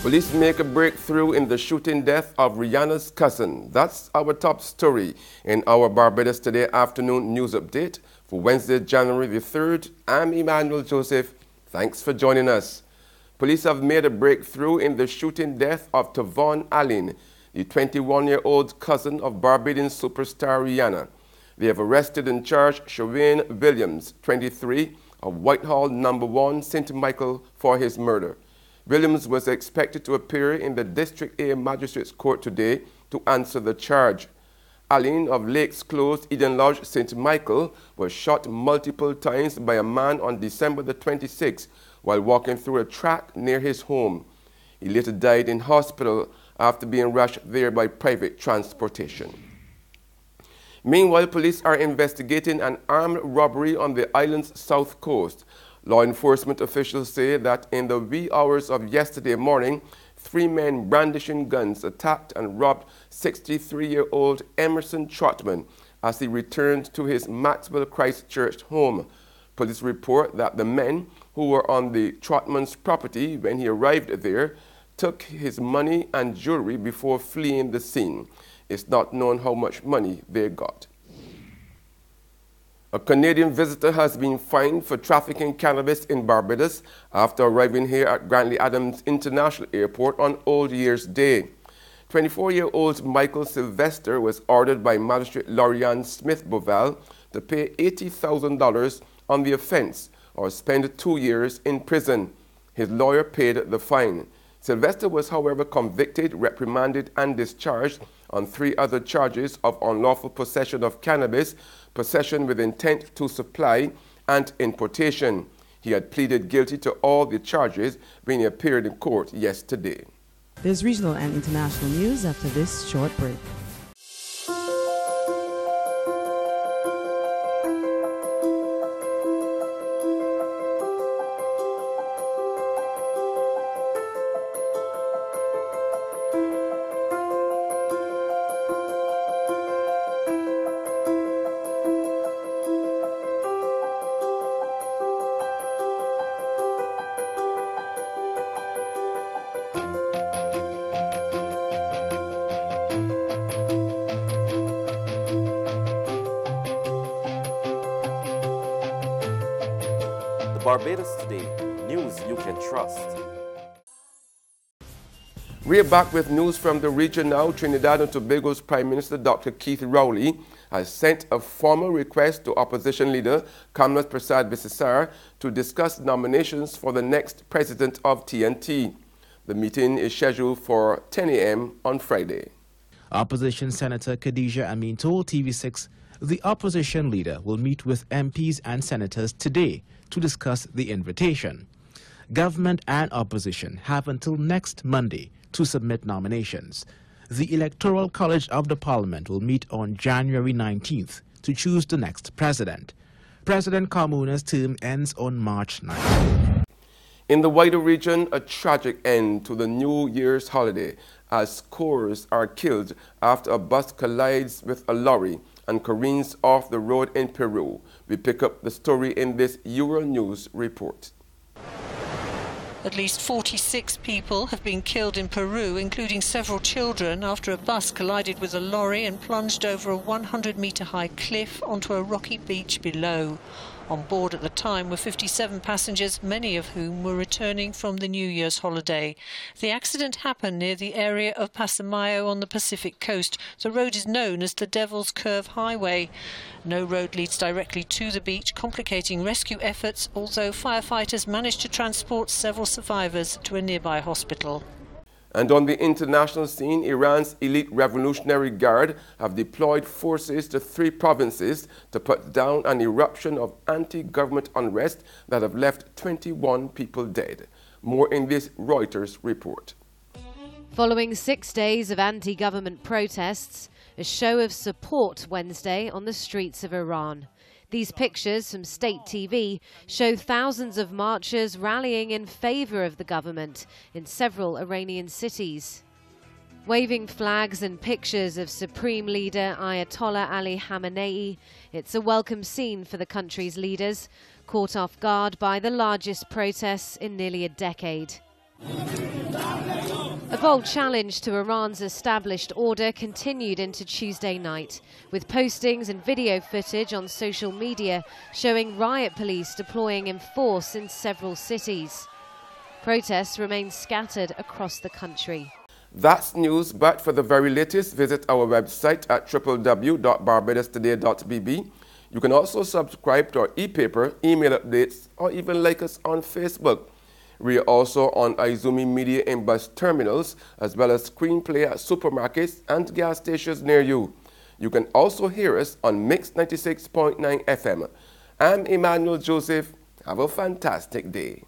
Police make a breakthrough in the shooting death of Rihanna's cousin. That's our top story in our Barbados Today afternoon news update for Wednesday, January the 3rd. I'm Emmanuel Joseph. Thanks for joining us. Police have made a breakthrough in the shooting death of Tavon Allen, the 21-year-old cousin of Barbadian superstar Rihanna. They have arrested and charged Sherwin Williams, 23, of Whitehall No. 1, St. Michael, for his murder. Williams was expected to appear in the District A Magistrates Court today to answer the charge. Allen of Lakes Close, Eden Lodge, St. Michael, was shot multiple times by a man on December the 26th while walking through a track near his home. He later died in hospital after being rushed there by private transportation. Meanwhile, police are investigating an armed robbery on the island's south coast. Law enforcement officials say that in the wee hours of yesterday morning, 3 men brandishing guns attacked and robbed 63-year-old Emerson Trotman as he returned to his Maxwell Christchurch home. Police report that the men, who were on the Trotman's property when he arrived there, took his money and jewelry before fleeing the scene. It's not known how much money they got. A Canadian visitor has been fined for trafficking cannabis in Barbados after arriving here at Grantley Adams International Airport on Old Year's Day. 24-year-old Michael Sylvester was ordered by Magistrate Lauriane Smith-Boval to pay $80,000 on the offense or spend 2 years in prison. His lawyer paid the fine. Sylvester was, however, convicted, reprimanded, and discharged on 3 other charges of unlawful possession of cannabis, possession with intent to supply, and importation. He had pleaded guilty to all the charges when he appeared in court yesterday. There's regional and international news after this short break. Barbados Today, news you can trust. We are back with news from the region now. Trinidad and Tobago's Prime Minister Dr. Keith Rowley has sent a formal request to opposition leader Kamlas Prasad Bisesar to discuss nominations for the next president of TNT. The meeting is scheduled for 10 a.m. on Friday. Opposition Senator Khadija Amin told TV6 the opposition leader will meet with MPs and senators today to discuss the invitation. Government and opposition have until next Monday to submit nominations. The Electoral College of the Parliament will meet on January 19th to choose the next president. President Carmona's term ends on March 9th. In the wider region, a tragic end to the New Year's holiday as scores are killed after a bus collides with a lorry and careens off the road in Peru. We pick up the story in this Euronews report. At least 46 people have been killed in Peru, including several children, after a bus collided with a lorry and plunged over a 100-metre-high cliff onto a rocky beach below. On board at the time were 57 passengers, many of whom were returning from the New Year's holiday. The accident happened near the area of Pasamayo on the Pacific coast. The road is known as the Devil's Curve Highway. No road leads directly to the beach, complicating rescue efforts, although firefighters managed to transport several survivors to a nearby hospital. And on the international scene, Iran's elite Revolutionary Guard have deployed forces to 3 provinces to put down an eruption of anti-government unrest that have left 21 people dead. More in this Reuters report. Following 6 days of anti-government protests, a show of support Wednesday on the streets of Iran. These pictures from state TV show thousands of marchers rallying in favor of the government in several Iranian cities. Waving flags and pictures of Supreme Leader Ayatollah Ali Khamenei, it's a welcome scene for the country's leaders, caught off guard by the largest protests in nearly a decade. A bold challenge to Iran's established order continued into Tuesday night, with postings and video footage on social media showing riot police deploying in force in several cities. Protests remain scattered across the country. That's news, but for the very latest, visit our website at www.barbadostoday.bb. You can also subscribe to our e-paper, email updates, or even like us on Facebook. We are also on Izumi Media in bus terminals, as well as screenplay at supermarkets and gas stations near you. You can also hear us on Mix 96.9 FM. I'm Emmanuel Joseph. Have a fantastic day.